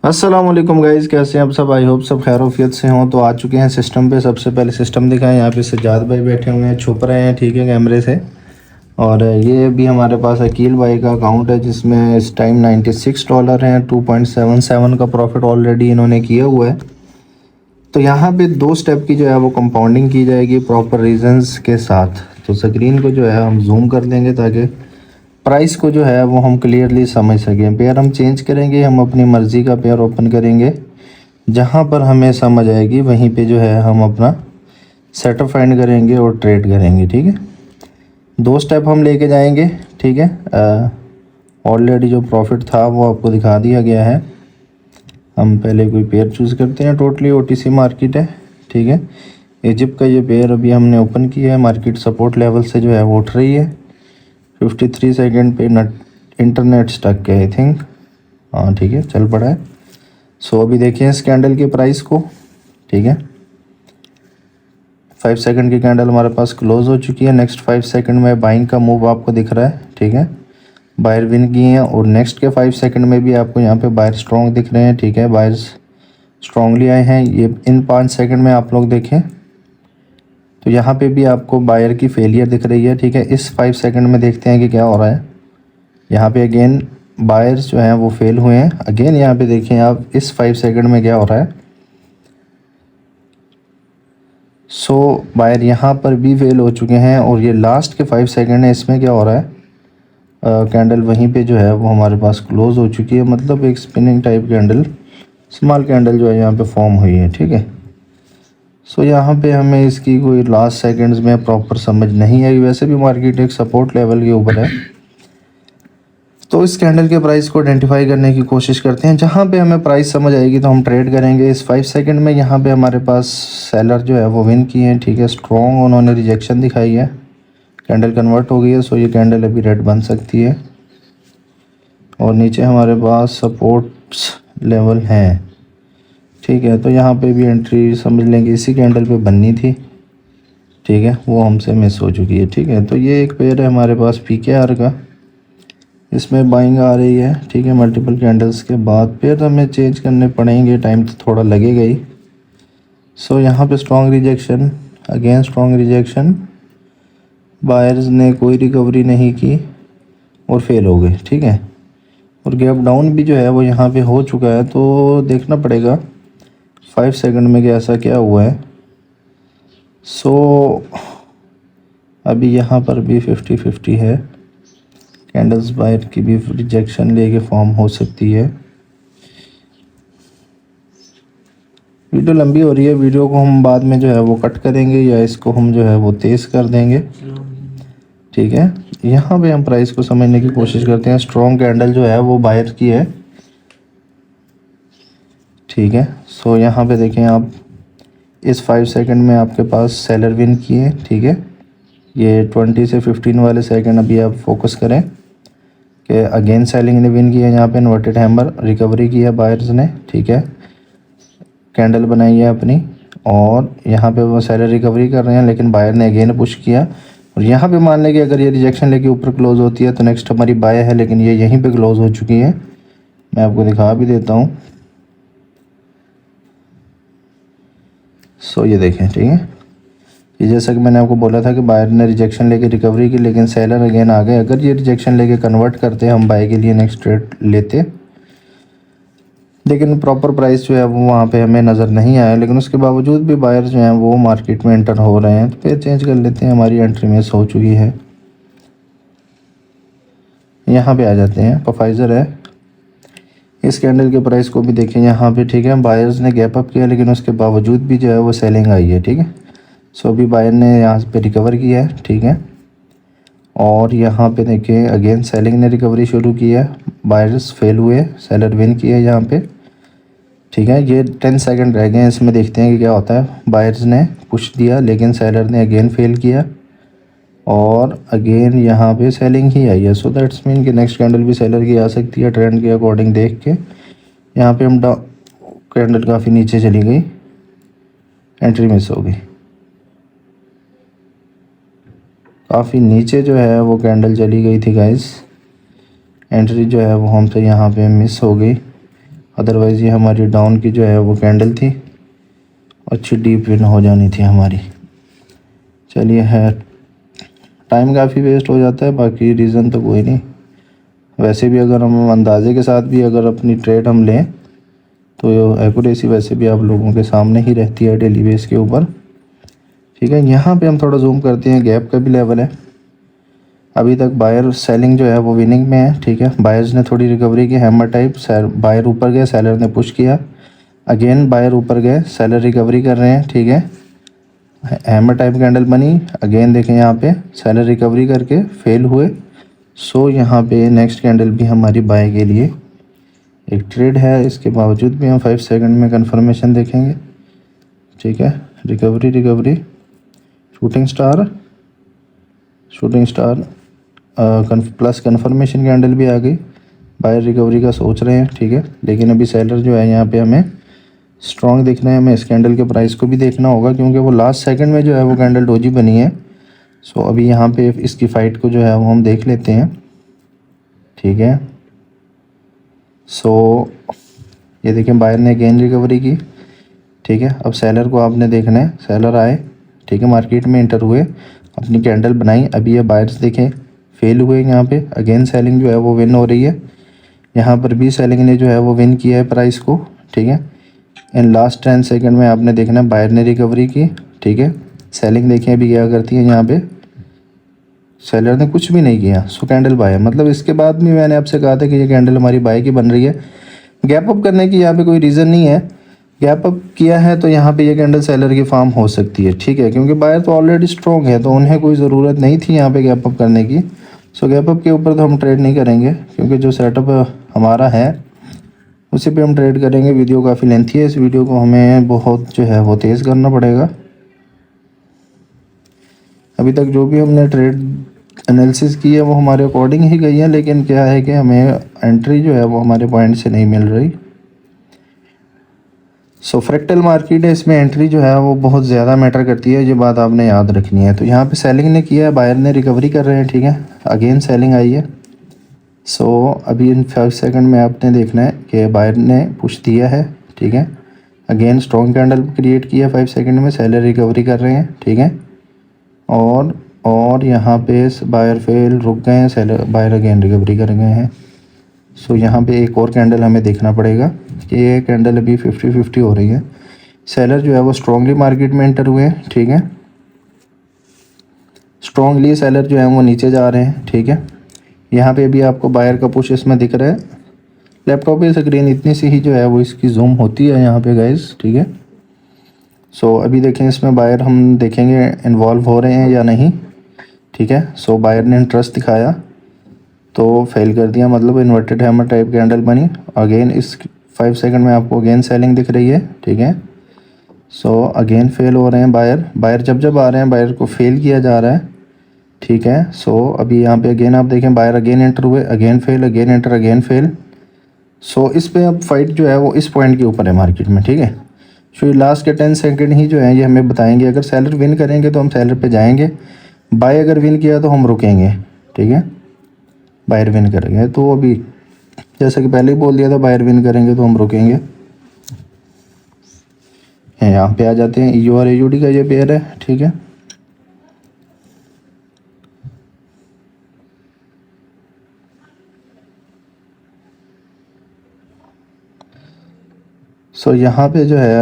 अस्सलाम वालेकुम गाइज़, कैसे हैं आप सब। आई होप सब खैरोफियत से हों। तो आ चुके हैं सिस्टम पे। सबसे पहले सिस्टम दिखाएं। यहाँ पे सज्जाद भाई बैठे हुए हैं, छुप रहे हैं ठीक है कैमरे से। और ये भी हमारे पास अकील भाई का अकाउंट है जिसमें इस टाइम $96 हैं। 2.77 का प्रॉफिट ऑलरेडी इन्होंने किया हुआ है। तो यहाँ पे 2 स्टेप की जो है वो कंपाउंडिंग की जाएगी प्रॉपर रीजंस के साथ। तो स्क्रीन को जो है हम जूम कर देंगे ताकि प्राइस को जो है वो हम क्लियरली समझ सकें। पेयर हम चेंज करेंगे, हम अपनी मर्ज़ी का पेयर ओपन करेंगे। जहाँ पर हमें समझ आएगी वहीं पे जो है हम अपना सेटअप फाइंड करेंगे और ट्रेड करेंगे। ठीक है, 2 स्टेप हम लेके जाएंगे। ठीक है, ऑलरेडी जो प्रॉफिट था वो आपको दिखा दिया गया है। हम पहले कोई पेयर चूज़ करते हैं। टोटली ओटीसी मार्केट है। ठीक है, इजिप्ट का ये पेयर अभी हमने ओपन किया है। मार्केट सपोर्ट लेवल से जो है वो उठ रही है। 53 सेकेंड पे इंटरनेट स्टक है आई थिंक। हाँ ठीक है, चल पड़ा है। सो अभी देखिए इस कैंडल के प्राइस को। ठीक है, 5 सेकंड की कैंडल हमारे पास क्लोज हो चुकी है। नेक्स्ट 5 सेकंड में बाइंग का मूव आपको दिख रहा है। ठीक है, बायर विन किए हैं और नेक्स्ट के 5 सेकंड में भी आपको यहाँ पे बायर स्ट्रॉन्ग दिख रहे हैं। ठीक है, बायर्स स्ट्रॉन्गली आए हैं। ये इन 5 सेकंड में आप लोग देखें तो यहाँ पे भी आपको बायर की फेलियर दिख रही है। ठीक है, इस 5 सेकंड में देखते हैं कि क्या हो रहा है। यहाँ पे अगेन बायर्स जो हैं वो फेल हुए हैं। अगेन यहाँ पे देखें आप इस 5 सेकंड में क्या हो रहा है। सो बायर यहाँ पर भी फेल हो चुके हैं और ये लास्ट के 5 सेकंड है, इसमें क्या हो रहा है। कैंडल वहीं पे जो है वो हमारे पास क्लोज हो चुकी है। मतलब एक spinning type candle, small candle जो है यहाँ पे फॉर्म हुई है। ठीक है, सो यहाँ पे हमें इसकी कोई लास्ट सेकंड्स में प्रॉपर समझ नहीं आई। वैसे भी मार्केट एक सपोर्ट लेवल के ऊपर है। तो इस कैंडल के प्राइस को आइडेंटिफाई करने की कोशिश करते हैं। जहाँ पे हमें प्राइस समझ आएगी तो हम ट्रेड करेंगे। इस 5 सेकंड में यहाँ पे हमारे पास सेलर जो है वो विन किए हैं। ठीक है, स्ट्रॉन्ग उन्होंने रिजेक्शन दिखाई है। कैंडल कन्वर्ट हो गई है। सो ये कैंडल अभी रेड बन सकती है और नीचे हमारे पास सपोर्ट्स लेवल हैं। ठीक है, तो यहाँ पे भी एंट्री समझ लेंगे इसी कैंडल पे बननी थी। ठीक है, वो हमसे मिस हो चुकी है। ठीक है, तो ये एक पेयर है हमारे पास PKR का, इसमें बाइंग आ रही है। ठीक है, मल्टीपल कैंडल्स के बाद पेयर हमें चेंज करने पड़ेंगे। टाइम तो थोड़ा लगेगा ही। सो यहाँ पे strong rejection, again strong rejection. Buyers ने कोई रिकवरी नहीं की और फेल हो गए। ठीक है, और गैप डाउन भी जो है वो यहाँ पे हो चुका है। तो देखना पड़ेगा 5 सेकंड में कि ऐसा क्या हुआ है। सो अभी यहाँ पर भी 50-50 है। कैंडल्स बायर की भी रिजेक्शन लेके फॉर्म हो सकती है। वीडियो लंबी हो रही है, वीडियो को हम बाद में जो है वो कट करेंगे या इसको हम जो है वो तेज़ कर देंगे। ठीक है, यहाँ पे हम प्राइस को समझने की कोशिश करते हैं। स्ट्रॉन्ग कैंडल जो है वो बायर की है। ठीक है, सो यहाँ पे देखें आप इस 5 सेकंड में आपके पास सेलर विन किए। ठीक है, ये 20 से 15 वाले सेकंड अभी आप फोकस करें कि अगेन सेलिंग ने विन किया। यहाँ पे इन्वर्टेड हैमर रिकवरी किया बायर्स ने। ठीक है, कैंडल बनाई है अपनी और यहाँ पे वो सेलर रिकवरी कर रहे हैं लेकिन बायर ने अगेन पुश किया। और यहाँ पे मान लें कि अगर ये रिजेक्शन लेके ऊपर क्लोज होती है तो नेक्स्ट हमारी बाय है, लेकिन ये यहीं पे क्लोज हो चुकी है। मैं आपको दिखा भी देता हूँ। सो ये देखें। ठीक है, ये जैसा कि मैंने आपको बोला था कि बायर ने रिजेक्शन लेके रिकवरी की लेकिन सेलर अगेन आ गए। अगर ये रिजेक्शन लेके कन्वर्ट करते हम बाय के लिए नेक्स्ट ट्रेड लेते, लेकिन प्रॉपर प्राइस जो है वो वहाँ पे हमें नज़र नहीं आया। लेकिन उसके बावजूद भी बायर जो हैं वो मार्केट में एंटर हो रहे हैं। तो फिर चेंज कर लेते हैं, हमारी एंट्री मिस हो चुकी है। यहाँ पे आ जाते हैं, प्रोफाइजर है। इस कैंडल के प्राइस को भी देखें यहाँ पे। ठीक है, बायर्स ने गैप अप किया लेकिन उसके बावजूद भी जो है वो सेलिंग आई है। ठीक है, सो अभी बायर ने यहाँ पे रिकवर किया है। ठीक है, और यहाँ पे देखें अगेन सेलिंग ने रिकवरी शुरू की है। बायर्स फेल हुए, सेलर विन किए यहाँ पे। ठीक है, ये 10 सेकंड रह गए हैं, इसमें देखते हैं कि क्या होता है। बायर्स ने पुश दिया लेकिन सेलर ने अगेन फेल किया और अगेन यहाँ पे सेलिंग ही आई है। सो दैट्स मीन कि नेक्स्ट कैंडल भी सेलर की आ सकती है ट्रेंड के अकॉर्डिंग देख के। यहाँ पे हम कैंडल काफ़ी नीचे चली गई, एंट्री मिस हो गई। काफ़ी नीचे जो है वो कैंडल चली गई थी गाइस। एंट्री जो है वो हमसे यहाँ पे मिस हो गई। अदरवाइज़ ये हमारी डाउन की जो है वो कैंडल थी, अच्छी डीप विन हो जानी थी हमारी। चलिए है, टाइम काफ़ी वेस्ट हो जाता है, बाकी रीज़न तो कोई नहीं। वैसे भी अगर हम अंदाजे के साथ भी अगर अपनी ट्रेड हम लें तो एक्यूरेसी वैसे भी आप लोगों के सामने ही रहती है डेली बेस के ऊपर। ठीक है, यहाँ पे हम थोड़ा जूम करते हैं, गैप का भी लेवल है। अभी तक बायर सेलिंग जो है वो विनिंग में है। ठीक है, बायर्स ने थोड़ी रिकवरी की, हैमर टाइप, बायर ऊपर गए, सेलर ने पुश किया, अगेन बायर ऊपर गए, सेलर रिकवरी कर रहे हैं। ठीक है, हैमर टाइप कैंडल बनी, अगेन देखें यहाँ पे सेलर रिकवरी करके फेल हुए। सो यहाँ पे नेक्स्ट कैंडल भी हमारी बाय के लिए एक ट्रेड है, इसके बावजूद भी हम 5 सेकंड में कंफर्मेशन देखेंगे। ठीक है, recovery recovery, shooting star, shooting star, plus confirmation candle भी आ गई। बायर रिकवरी का सोच रहे हैं। ठीक है, लेकिन अभी सेलर जो है यहाँ पे हमें स्ट्रॉन्ग दिख रहे हैं। हमें इस कैंडल के प्राइस को भी देखना होगा, क्योंकि वो लास्ट सेकंड में जो है वो कैंडल डोजी बनी है। सो अभी यहाँ पे इसकी फ़ाइट को जो है वो हम देख लेते हैं। ठीक है, सो ये देखें बायर ने अगेन रिकवरी की। ठीक है, अब सेलर को आपने देखना है, सेलर आए, ठीक है, मार्केट में इंटर हुए, अपनी कैंडल बनाई। अभी ये बायर्स देखें फेल हुए, यहाँ पे अगेन सेलिंग जो है वो विन हो रही है। यहाँ पर भी सेलिंग ने जो है वो विन किया है प्राइस को। ठीक है, इन लास्ट 10 सेकंड में आपने देखना है बायर ने रिकवरी की। ठीक है, सेलिंग देखें अभी क्या करती है, यहाँ पे सेलर ने कुछ भी नहीं किया, सो कैंडल बाय। मतलब इसके बाद भी मैंने आपसे कहा था कि ये कैंडल हमारी बाय की बन रही है। गैप अप करने की यहाँ पे कोई रीज़न नहीं है, गैप अप किया है तो यहाँ पे ये कैंडल सेलर की फार्म हो सकती है। ठीक है, क्योंकि बायर तो ऑलरेडी स्ट्रॉन्ग है, तो उन्हें कोई ज़रूरत नहीं थी यहाँ पे गैप अप करने की। सो गैप अप के ऊपर तो हम ट्रेड नहीं करेंगे, क्योंकि जो सेटअप हमारा है उसी पे हम ट्रेड करेंगे। वीडियो काफ़ी लेंथी है, इस वीडियो को हमें बहुत जो है वो तेज़ करना पड़ेगा। अभी तक जो भी हमने ट्रेड एनालिसिस की है वो हमारे अकॉर्डिंग ही गई है, लेकिन क्या है कि हमें एंट्री जो है वो हमारे पॉइंट से नहीं मिल रही। सो फ्रैक्टल मार्केट है, इसमें एंट्री जो है वो बहुत ज़्यादा मैटर करती है, ये बात आपने याद रखनी है। तो यहाँ पे सेलिंग ने किया है, बायर ने रिकवरी कर रहे हैं। ठीक है, अगेन सेलिंग आई है। सो अभी इन 5 सेकंड में आपने देखना है कि बायर ने पुश दिया है। ठीक है, अगेन स्ट्रॉन्ग कैंडल क्रिएट किया 5 सेकंड में, सेलर रिकवरी कर रहे हैं। ठीक है, और यहाँ पे बायर फेल रुक गए हैं, सेलर बायर अगेन रिकवरी कर गए हैं। सो यहाँ पे एक और कैंडल हमें देखना पड़ेगा कि ये कैंडल अभी 50-50 हो रही है। सेलर जो है वो स्ट्रांगली मार्केट में एंटर हुए हैं। ठीक है, स्ट्रांगली सेलर जो है वो नीचे जा रहे हैं। ठीक है, यहाँ पे भी आपको बायर का पुश इसमें दिख रहा है। लैपटॉप पे स्क्रीन इतनी सी ही जो है वो इसकी जूम होती है यहाँ पे गाइस। ठीक है, सो अभी देखें इसमें बायर हम देखेंगे इन्वॉल्व हो रहे हैं या नहीं। ठीक है, सो बायर ने इंटरेस्ट दिखाया तो फेल कर दिया, मतलब इन्वर्टेड हैमर टाइप कैंडल बनी। अगेन इस 5 सेकंड में आपको अगेन सेलिंग दिख रही है। ठीक है, सो अगेन फेल हो रहे हैं बायर, बायर जब जब आ रहे हैं बायर को फेल किया जा रहा है। ठीक है, सो अभी यहाँ पे अगेन आप देखें बायर अगेन एंटर हुए, again fail, again enter, again fail. So इस पे अब फाइट जो है वो इस पॉइंट के ऊपर है मार्केट में। ठीक है, सो ये लास्ट के 10 सेकंड ही जो है ये हमें बताएंगे। अगर सेलर विन करेंगे तो हम सेलर पे जाएंगे, बाय अगर विन किया तो हम रुकेंगे। ठीक है, बायर विन करेंगे तो अभी जैसा कि पहले ही बोल दिया था, बायर विन करेंगे तो हम रुकेंगे। यहाँ पे आ जाते हैं, EU और AUD का ये पेयर है। ठीक है, सो यहाँ पे जो है